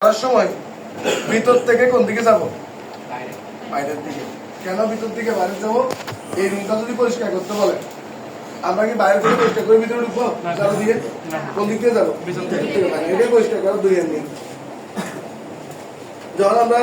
করার সময় ভিতর থেকে কোন দিকে যাব? বাইরের দিকে। কেন ভিতর দিকে বাইরে যাব? এই রুমটা যদি পরিষ্কার করতে বলে আমরা কি বাইরে থেকে পরিষ্কার করে ভিতরে ঢুকবো? চালু দিয়ে কোন দিক দিয়ে যাবো? ভিতর থেকে বাইরে। এটাই পরিষ্কার করার দুই নিয়ম। যখন আমরা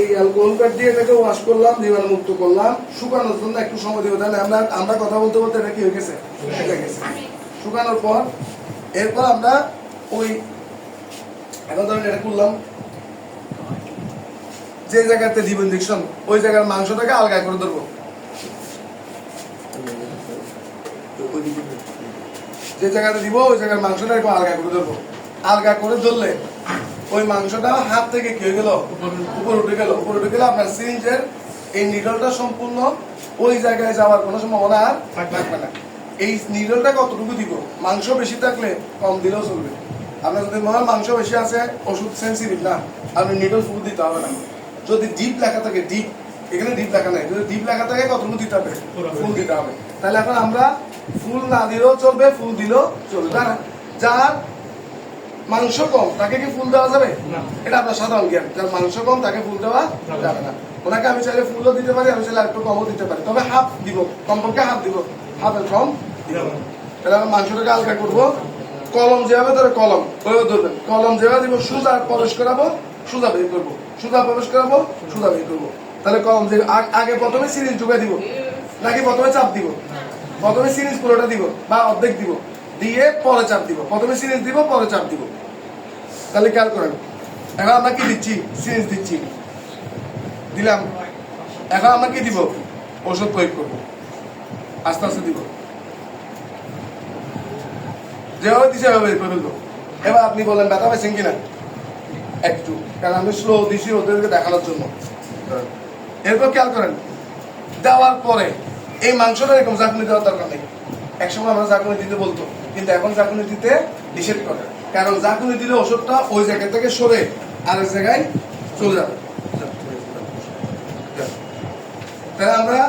এই অ্যালকোহল প্যাড দিয়ে এটাকে ওয়াশ করলাম, জীবাণু মুক্ত করলাম, শুকানোর জন্য একটু সময় দিব, তাহলে আমরা কথা বলতে বলতে এটা কি হয়ে গেছে? শুকে গেছে। শুকানোর পর এরপর আমরা ওই এখন ধরেন এটা করলাম, যে জায়গাতে দিব ইনজেকশন ওই জায়গার মাংসটাকে আলগা করে ধরবো। যে জায়গাতে দিব ওই জায়গার মাংসটা একটু আলগা করে ধরবো। আলগা করে ধরলে ওই মাংসটা হাত থেকে কি হয়ে গেল? উপর উঠে গেল। উপর উঠে গেলে আপনার সিরিঞ্জের এই নিডলটা সম্পূর্ণ ওই জায়গায় যাওয়ার কোনো সম্ভাবনা আর থাকবে না। এই নিডলটা কতটুকু দিব? মাংস বেশি থাকলে কম দিলেও চলবে। আপনার যদি মনে হয় মাংস বেশি আছে, ওষুধ সেন্সিটিভ না, আপনি নিডল ফুল দিতে হবে না। যদি ডিপ লেখা থাকে, ডিপ, এখানে ডিপ লেখা নাই, যদি ডিপ লেখা থাকে কতটুকু দিতে হবে? ফুল দিতে হবে। তাহলে এখন আমরা ফুল না দিলেও চলবে, ফুল দিলেও চলবে। তাই না? যার মাংস কম তাকে কি ফুল দেওয়া যাবে? এটা আপনার সাধারণ জ্ঞান। যার মাংস কম তাকে ফুল দেওয়া যাবে না। ওনাকে আমি চাইলে ফুলও দিতে পারি, আমি চাইলে একটু কমও দিতে পারি, তবে হাফ দিব, কমপক্ষে হাফ দিব, হাফের কম দিব। তাহলে আমরা মাংসটাকে হালকা করবো। কলম যেভাবে ধরে কলম ওইভাবে ধরবেন। কলম যেভাবে দিব সোজা প্রবেশ করাবো, সোজা বের করবো, সোজা প্রবেশ করাবো, সোজা বের করবো। তাহলে কলম যে আগে প্রথমে সিরিজ ঢুকে দিব নাকি প্রথমে চাপ দিব? প্রথমে সিরিজ পুরোটা দিব বা অর্ধেক দিব, দিয়ে পরে চাপ দিব। প্রথমে সিরিজ দিব, পরে চাপ দিব। তাহলে খেয়াল করেন, এখন আমরা কি দিচ্ছি? সিরিজ দিচ্ছি, দিলাম। এখন আমরা কি দিব? ওষুধ প্রয়োগ করবো, আস্তে আস্তে দিব, যেভাবে দিচ্ছে সেভাবে বের করে ফেলবো। এবার আপনি বলেন ব্যথা পাইছেন কিনা? একটু, কারণ আমি স্লো দিচ্ছি ওদেরকে দেখানোর জন্য। এরপর খেয়াল করেন, দেওয়ার পরে এই মাংসটা এরকম ঝাঁকুনি দেওয়ার দরকার নেই। একসময় আমরা ঝাঁকুনি দিতে বলতো, কিন্তু এখন ঝাঁকুনি দিতে নিষেধ করে, কারণ ঝাঁকুনি দিলে ওষুধটা ওই জায়গা থেকে সরে আরেক জায়গায় চলে যাবে। তাহলে আমরা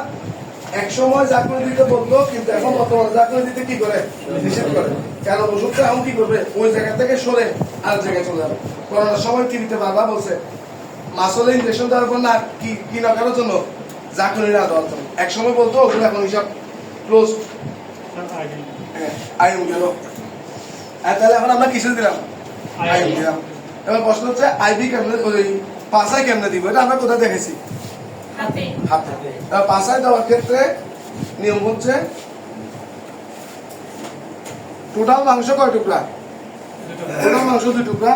একসময় ঝাঁকুনি দিতে বলতো, কিন্তু এখন বর্তমানে ঝাঁকুনি দিতে কি করে? নিষেধ করে, কারণ ওষুধটা এখন কি করবে? ওই জায়গা থেকে সরে আরেক জায়গায় চলে যাবে। করোনার সময় কি দিতে বাবা বলছে? মাসলে ইনজেকশন দেওয়ার পর না কি না করার জন্য? ঝাঁকুনি না দেওয়ার জন্য। একসময় বলতো, ওগুলো এখন হিসাব ক্লোজ। আইন গেল। তাহলে এখন আমরা কিসে দিলাম? আইন দিলাম। এবার প্রশ্ন হচ্ছে আইবি কেমনে, ওই পাশায় কেমনে দিব? এটা আমরা কোথায় দেখেছি? হাতে। পাশায় দেওয়ার ক্ষেত্রে নিয়ম হচ্ছে টোটাল মাংস কয় টুকরা? টোটাল মাংস 2 টুকরা।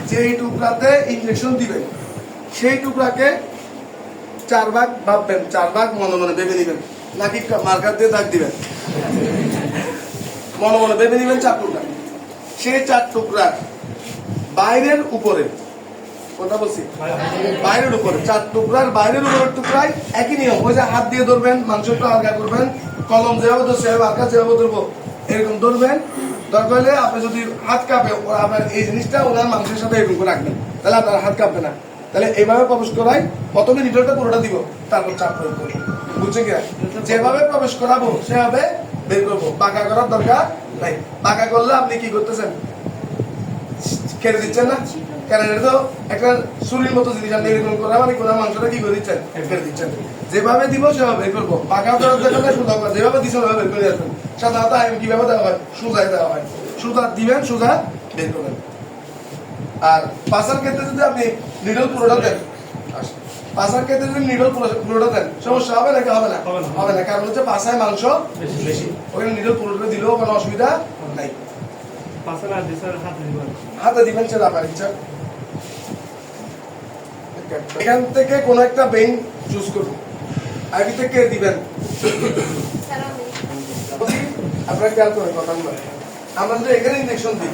যেই টুকরাতে ইনজেকশন দিবেন সেই টুকরাকে 4 ভাগ ভাববেন, 4 ভাগ মনে মনে ভেবে নিবেন, নাকি মার্কার দিয়ে দাগ দিবেন? মনে মনে ভেবে নিবেন 4 টুকরা। সেই 4 টুকরা বাইরের উপরে, কোনটা বলছি? বাইরের উপরে 4 টুকরার বাইরের উপরের টুকরায় একই নিয়ম। ওই যে হাত দিয়ে ধরবেন, মাংসটা হালকা করবেন, কলম যেভাবে ধরছে হালকা যেভাবে ধরবো এরকম ধরবেন। দরকার হলে আপনি যদি হাত কাঁপে, আপনার এই জিনিসটা ওনার মাংসের সাথে এরকম করে রাখবেন, তাহলে আপনার হাত কাঁপবে না। তাহলে এইভাবে প্রবেশ করাই, প্রথমে নিডলটা পুরোটা দিব, তারপর চাপ প্রয়োগ করবো। বুঝছে কিনা? যেভাবে প্রবেশ করাবো সেভাবে বের করবো, বাঁকা করার দরকার নাই। বাঁকা করলে আপনি কি করতেছেন? কেটে দিচ্ছেন না? কেন? এটা তো একটা ছুরির মতো জিনিস, আপনি এরকম করা মানে কোন মাংসটা কি করে দিচ্ছেন? কেটে দিচ্ছেন। যেভাবে দিব সেভাবে বের করবো, বাঁকা করার দরকার নাই, সোজা করা, যেভাবে দিচ্ছেন ওভাবে বের করে আসবেন। সাধারণত আইন কিভাবে দেওয়া হয়? সোজায় দেওয়া হয়, সোজা দিবেন, সোজা বের করবেন। আর পাশার ক্ষেত্রে যদি আপনি নিডল পুরোটা দেন, পাশার ক্ষেত্রে যদি নিডল পুরোটা দেন, সমস্যা হবে নাকি হবে না? হবে না, কারণ হচ্ছে পাশায় মাংস বেশি, ওখানে নিডল পুরোটা দিলেও কোনো অসুবিধা নাই। হাতে দিবেন, সেটা আপনার ইচ্ছা। এখান থেকে কোন একটা বেইন চুজ করুন, আইবি থেকে দিবেন। আপনারা খেয়াল করেন কথাগুলো, আমরা যদি এখানে ইনজেকশন দিই,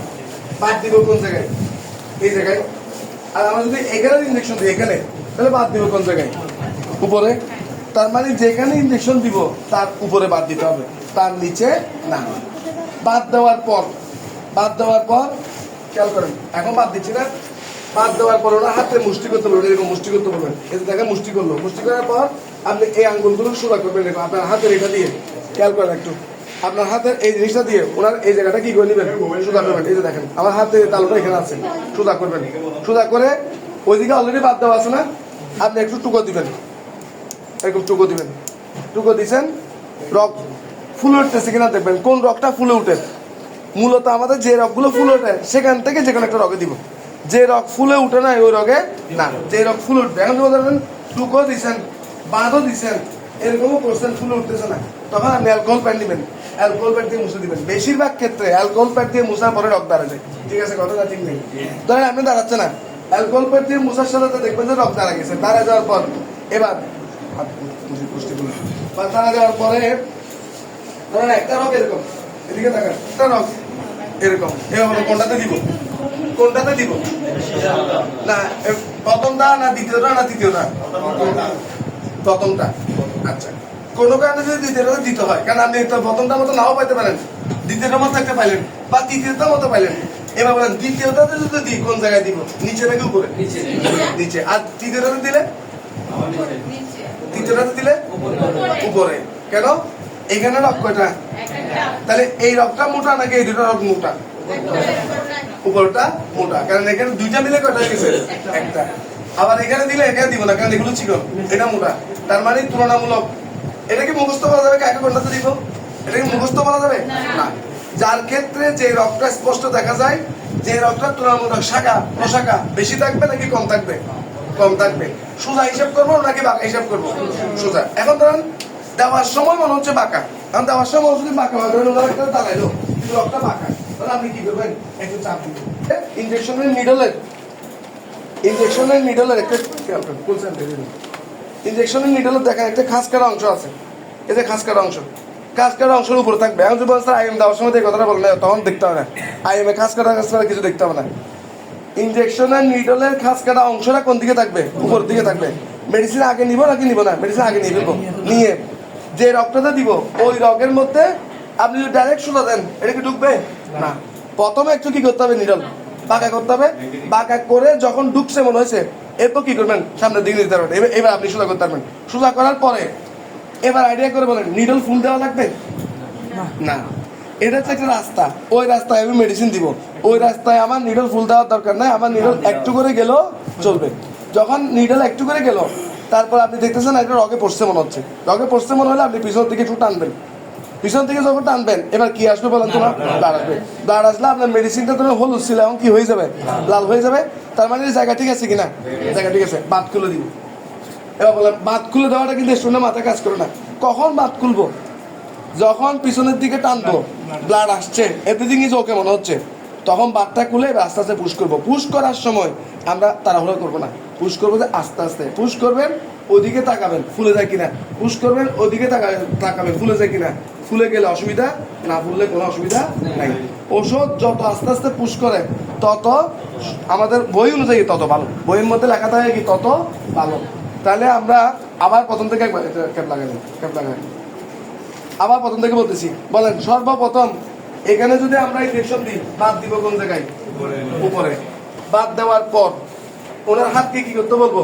বাদ দিব কোন জায়গায়? এই জায়গায়। আর আমরা যদি এখানে ইনজেকশন দিই এখানে, তাহলে বাদ দিব কোন জায়গায়? উপরে। তার মানে যেখানে ইনজেকশন দিব তার উপরে বাদ দিতে হবে, তার নিচে না। বাদ দেওয়ার পর খেয়াল করেন, এখন বাদ দিচ্ছি না, বাদ দেওয়ার পর ওরা হাতে মুষ্টি করতে বলবেন, এরকম মুষ্টি করতে বলবেন। এতে দেখেন মুষ্টি করলো, মুষ্টি করার পর আপনি এই আঙ্গুলগুলো সোজা করবেন, আপনার হাতের এটা দিয়ে। খেয়াল করেন একটু, আপনার হাতের এই জিনিসটা দিয়ে ওনার এই জায়গাটা কি করে নেবেন, সোজা করবেন। এই যে দেখেন আমার হাতে তালুটা এখানে আছে, সোজা করবেন। সোজা করে ওইদিকে অলরেডি বাদ দেওয়া আছে না, আপনি একটু টুকো দিবেন, এরকম টুকো দিবেন। টুকো দিচ্ছেন, রক ফুলে উঠতেছে কিনা দেখবেন, কোন রকটা ফুলে উঠে। মূলত আমাদের যে রকগুলো ফুলে ওঠে সেখান থেকে যে কোনো একটা রকে দিব। যে রক ফুলে উঠে না ওই রকে না, যে রক ফুলে উঠবে। এখন যদি ধরবেন টুকো দিচ্ছেন, বাঁধও দিচ্ছেন, এরকমও করছেন ফুলে উঠতেছে না, তখন আপনি অ্যালকোহল প্যাড নেবেন, অ্যালকোহল প্যাড দিয়ে মুছে দিবেন। বেশিরভাগ ক্ষেত্রে অ্যালকোহল প্যাড দিয়ে মুছার পরে রক দাঁড়া যায়। ঠিক আছে, কথাটা ঠিক নেই। ধরেন আপনি দাঁড়াচ্ছে না, অ্যালকোহল প্যাড দিয়ে মুছার সাথে দেখবেন যে রক দাঁড়া গেছে। দাঁড়া যাওয়ার পর এবার দাঁড়া যাওয়ার পরে ধরেন একটা রক এরকম, এদিকে থাকা একটা রক এরকম, এবার কোনটাতে দিব, কোনটাতে দিব না, প্রথমটা না দ্বিতীয়টা না তৃতীয়টা, প্রথমটা। আচ্ছা, কোনো কারণে যদি দ্বিতীয়টা দিতে হয়, কারণ আপনি প্রথমটার মতো নাও পাইতে পারেন, দ্বিতীয়টার মতো একটা পাইলেন বা তৃতীয়টার মতো পাইলেন। এবার বলেন দ্বিতীয়টাতে যদি দিই কোন জায়গায় দিব, নিচে নাকি উপরে? নিচে। আর তৃতীয়টাতে দিলে, তৃতীয়টাতে দিলে উপরে। কেন? এখানে রক কয়টা? তাহলে এই রকটা মোটা নাকি এই দুটা রক মোটা? উপরটা মোটা, কারণ এখানে দুইটা মিলে কয়টা গেছে? একটা। আবার এখানে দিলে এখানে দিব না, কারণ এগুলো চিকন, এটা মোটা। তার মানে তুলনামূলক। এটা কি মুখস্থ বলা যাবে কাকে কোনটাতে দিব? এটা কি মুখস্থ বলা যাবে না। যার ক্ষেত্রে যে রকটা স্পষ্ট দেখা যায়, যে রকটা তুলনামূলক শাখা প্রশাখা বেশি থাকবে নাকি কম থাকবে? কম থাকবে। সোজা হিসাব করবো নাকি বাঁকা হিসাব করবো? সোজা। এখন ধরেন দেওয়ার সময় মনে হচ্ছে বাঁকা, কারণ দেওয়ার সময় যদি বাঁকা হয় ধরেন ওনার একটা দাঁড়াইলো কিন্তু রকটা বাঁকা, তাহলে আপনি কি করবেন? একটু চাপ দিবেন। ইনজেকশনের নিডলের, ইনজেকশনের নিডলের একটা ইনজেকশনের নিডলের দেখেন একটা খাস কাটা অংশ আছে। এই যে খাস কাটা অংশ, খাস কাটা অংশের উপরে থাকবে। এখন যদি বলছে আইএম দেওয়ার সময় এই কথাটা বললে তখন দেখতে হবে না, আইএম এ খাস কাটা কিছু দেখতে হবে না। ইনজেকশনের নিডলের খাস কাটা অংশটা কোন দিকে থাকবে? উপরের দিকে থাকবে। মেডিসিন আগে নিব নাকি নিব না? মেডিসিন আগে নিয়ে ফেলবো। নিয়ে যে রক্তটা দিব ওই রগের মধ্যে আপনি যদি ডাইরেক্ট সোজা দেন, এটা কি ঢুকবে না? প্রথমে একটু কি করতে হবে? নিডল বাঁকা করতে হবে। বাঁকা করে যখন ঢুকছে মনে হয়েছে, এরপর কি করবেন? সামনের দিকে নিতে পারবেন। এবার আপনি সোজা করতে পারবেন। সোজা করার পরে এবার আইডিয়া করে বলেন নিডল ফুল দেওয়া লাগবে না। এটা হচ্ছে একটা রাস্তা, ওই রাস্তায় আমি মেডিসিন দিব, ওই রাস্তায় আমার নিডল ফুল দেওয়ার দরকার নাই, আমার নিডল একটু করে গেলেও চলবে। যখন নিডল একটু করে গেল, তারপর আপনি দেখতেছেন একটা রগে পড়ছে মনে হচ্ছে, রগে পড়ছে মনে হলে আপনি পিছন দিকে একটু টানবেন। পিছন থেকে যখন টানবেন এবার কি আসবে বলেন? তোমার ব্লাড আসবে। ব্লাড আসলে আপনার মেডিসিনটা ধরে হলুদ ছিল এখন কি হয়ে যাবে? লাল হয়ে যাবে। তার মানে জায়গা ঠিক আছে কিনা? জায়গা ঠিক আছে। বাদ খুলে দিব। এবার বলেন বাদ খুলে দেওয়াটা কিন্তু স্টুডেন্টের মাথায় কাজ করে না। কখন বাদ খুলবো? যখন পিছনের দিকে টানবো, ব্লাড আসছে, এভরিথিং ইজ ওকে মনে হচ্ছে, তখন বাদটা খুলে আস্তে আস্তে পুশ করবো। পুশ করার সময় আমরা তাড়াহুড়ো করবো না, পুশ করবো যে আস্তে আস্তে। পুশ করবেন, ওদিকে তাকাবেন ফুলে যায় কিনা, পুশ করবেন ওদিকে তাকাবেন ফুলে যায় কিনা। ফুলে গেলে অসুবিধা, না ফুললে কোনো অসুবিধা নাই। ওষুধ যত আস্তে আস্তে পুশ করে তত আমাদের বই অনুযায়ী তত ভালো, বইয়ের মধ্যে লেখা থাকে কি তত ভালো। তাহলে আমরা আবার প্রথম থেকে ক্যাপ লাগাই আবার প্রথম থেকে বলতেছি। বলেন সর্বপ্রথম এখানে যদি আমরা ইনজেকশন দিই, বাদ দিব কোন জায়গায়? উপরে। বাদ দেওয়ার পর ওনার হাতকে কি করতে বলবো?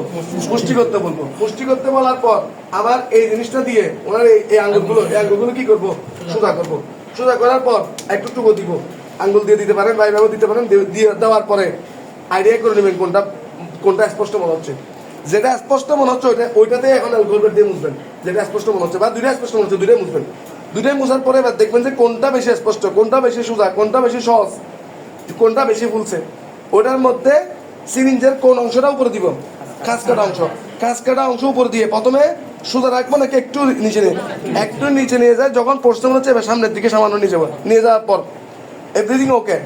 পুষ্টি করতে বলবো। পুষ্টি করতে বলার পর আবার এই জিনিসটা দিয়ে ওনার এই আঙ্গুলগুলো কি করবো? সোজা করবো। সোজা করার পর একটু টুকো দিব, আঙ্গুল দিয়ে দিতে পারেন বা এইভাবে দিতে পারেন। দিয়ে দেওয়ার পরে আইডিয়া করে নেবেন কোনটা স্পষ্ট মনে হচ্ছে। যেটা স্পষ্ট মনে হচ্ছে ওইটাতে এখন অ্যালকোহল দিয়ে মুছবেন। যেটা স্পষ্ট মনে হচ্ছে বা দুইটা স্পষ্ট মনে হচ্ছে দুইটাই মুছবেন। দুইটাই মুছার পরে এবার দেখবেন যে কোনটা বেশি স্পষ্ট, কোনটা বেশি সোজা, কোনটা বেশি সহজ, কোনটা বেশি ফুলছে। ওটার মধ্যে সিরিঞ্জের কোন অংশটা উপরে দিব? খাস কাটা অংশ। খাস কাটা অংশ উপরে দিয়ে প্রথমে সোজা রাখবো নাকি একটু নিচে নিয়ে? একটু নিচে নিয়ে যায়। যখন পড়তে মনে হচ্ছে এবার সামনের দিকে সামান্য নিয়ে যাওয়ার পর এভরিথিং ওকে।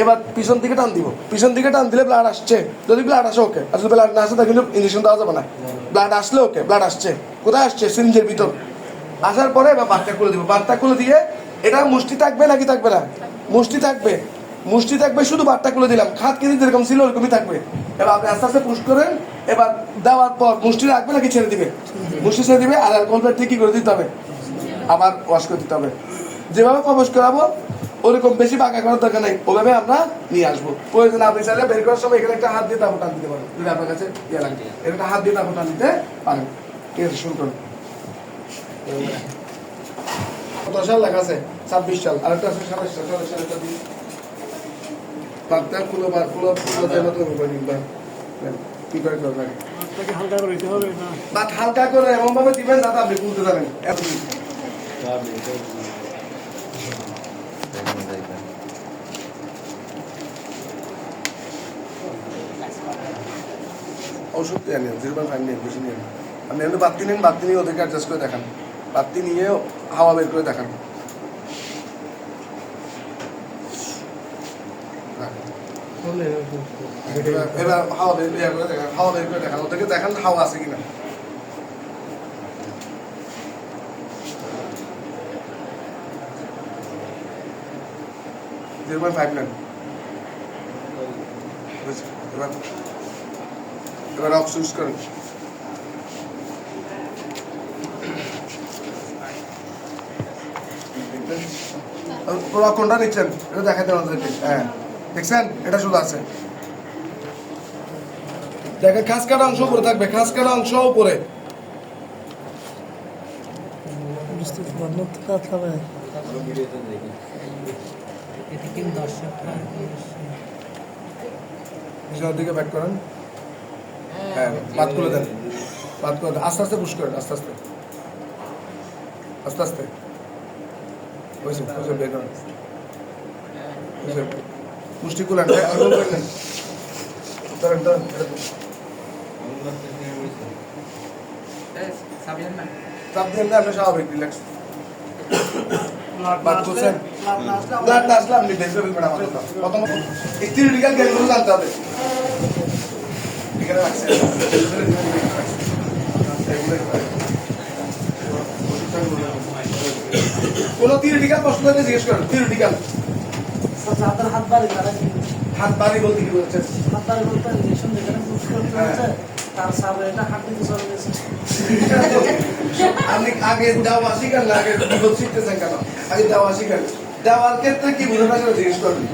এবার পিছন দিকে টান দিব। পিছন দিকে টান দিলে ব্লাড আসছে, যদি ব্লাড আসে ওকে, আর যদি ব্লাড না আসে তাহলে কিন্তু ইঞ্জেকশন দেওয়া যাবে না। ব্লাড আসলে ওকে, ব্লাড আসছে, কোথায় আসছে? সিরিঞ্জের ভিতর। আসার পরে এবার বারটা খুলে দিব। বারটা খুলে দিয়ে এটা মুষ্টি থাকবে নাকি থাকবে না? মুষ্টি থাকবে। মুষ্টি থাকবে, শুধু বারটা খুলে দিলাম। খাত কিন্তু যেরকম ছিল ওরকমই থাকবে। এবার আপনি আস্তে আস্তে পুশ করেন। এবার দেওয়ার পর মুষ্টি রাখবে নাকি ছেড়ে দিবে? মুষ্টি ছেড়ে দিবে। আর অ্যালকোহল প্যাড কি করে দিতে হবে? আবার ওয়াশ করে দিতে হবে। যেভাবে প্রবেশ করাবো ওরকম বেশি বাঁকা করার দরকার নেই, ওভাবে আমরা নিয়ে আসবো। প্রয়োজন আপনি চাইলে বের করার সময় এখানে একটা হাত দিয়ে তারপর টান দিতে পারেন, যদি আপনার কাছে ইয়ে লাগে। একটা হাত দিয়ে তারপর টান দিতে পারেন। ঠিক আছে, শুরু করুন। কত সাল লেখা আছে? 26 সাল। আরেকটা আছে 27 সাল। 27 সাল এটা দিন। বাদটা খুলো দেন তো নিবা। কি করে করবেন? আপনাকে হালকা করে দিতে হবে না? বাদ হালকা করে এমন ভাবে দিবেন যাতে আপনি খুলতে পারেন। ওষুধ দিয়ে নেন, 0.5 নিন, বেশি নিন। আপনি একটু বাতি নিন, বাতি নিয়ে ওদেরকে অ্যাডজাস্ট করে দেখান। বাতি নিয়ে হাওয়া বের করে দেখান। এবার হাওয়া বের করে দেখান, হাওয়া বের করে দেখান, ওদেরকে দেখান হাওয়া আছে কিনা। এবার অক্স ইউজ করেন। কোনটা নিচ্ছেন এটা দেখাতে আমাদেরকে। হ্যাঁ দেখছেন, এটা শুধু আছে। দেখেন খাস কাটা অংশ উপরে থাকবে, খাস কাটা অংশ উপরে। দিকে ব্যাক করেন। হ্যাঁ বাদ করে দেন, বাদ করে দেন। আস্তে আস্তে পুশ করেন, আস্তে আস্তে আস্তে আস্তে। বের করেন, মুষ্টি খুলেন। ধরেন ধরেন, চাপ দিয়ে আপনি স্বাভাবিক রিল্যাক্স। বাদ করছেন, ব্লাড না আসলে আপনি বের করবেন আমার কথা। প্রথমত থিওরিটিক্যাল জ্ঞানগুলো জানতে হবে। এখানে রাখছেন কোন থিওরিটিক্যাল প্রশ্ন থাকলে জিজ্ঞেস করেন। থিওরিটিক্যাল হাত বাড়ি বলতে কি বলছেন? হাত বাড়ি বলতে ইনজেকশন যেখানে পুশ করতে হচ্ছে তার সাবে এটা হাত দিতে চলে গেছে। আপনি আগে দেওয়া শিখেন না, আগে বিপদ শিখতেছেন কেন? আগে দেওয়া শিখেন। দেওয়ার ক্ষেত্রে কি বোঝাটা জিজ্ঞেস করবেন।